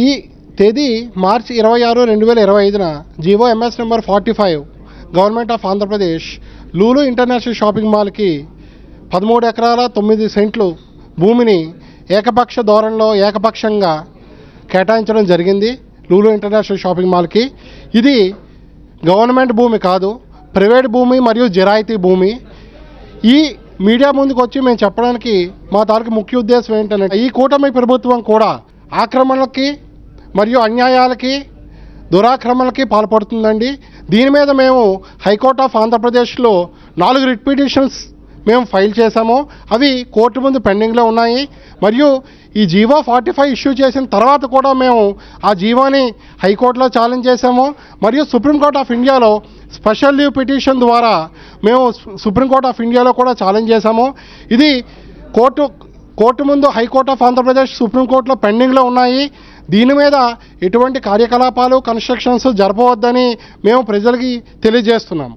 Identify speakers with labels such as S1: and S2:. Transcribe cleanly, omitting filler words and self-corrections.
S1: ఈ తేదీ మార్చి 26, 2025న GO MS number 45 government of Andhra Pradesh Lulu international shopping మాల్కి 13 ఎకరాల 9 సెంట్లు భూమిని ఏకపక్ష ధోరణిలో ఏకపక్షంగా కేటాయించడం జరిగింది. లూలు ఇంటర్నేషనల్ షాపింగ్ మాల్కి ఇది గవర్నమెంట్ భూమి కాదు, ప్రైవేట్ భూమి మరియు జిరాయితీ భూమి. ఈ మీడియా ముందుకు వచ్చి మేము చెప్పడానికి మా తాలూకు ముఖ్య ఉద్దేశం ఏంటంటే, ఈ కూటమి ప్రభుత్వం కూడా ఆక్రమణలకి మరియు అన్యాయాలకి దురాక్రమణలకి పాల్పడుతుందండి. దీని మీద మేము హైకోర్ట్ ఆఫ్ ఆంధ్రప్రదేశ్లో 4 రిట్ పిటిషన్స్ మేము ఫైల్ చేశాము. అవి కోర్టు ముందు పెండింగ్లో ఉన్నాయి. మరియు ఈ జీవో 45 ఇష్యూ చేసిన తర్వాత కూడా మేము ఆ జీవోని హైకోర్టులో ఛాలెంజ్ చేశాము. మరియు సుప్రీంకోర్ట్ ఆఫ్ ఇండియాలో స్పెషల్ లీవ్ పిటిషన్ ద్వారా మేము సుప్రీంకోర్ట్ ఆఫ్ ఇండియాలో కూడా ఛాలెంజ్ చేశాము. ఇది కోర్టు ముందు హైకోర్ట్ ఆఫ్ ఆంధ్రప్రదేశ్, సుప్రీంకోర్టులో పెండింగ్లో ఉన్నాయి. దీని మీద ఎటువంటి కార్యకలాపాలు, కన్స్ట్రక్షన్స్ జరపవద్దని మేము ప్రజలకి తెలియజేస్తున్నాం.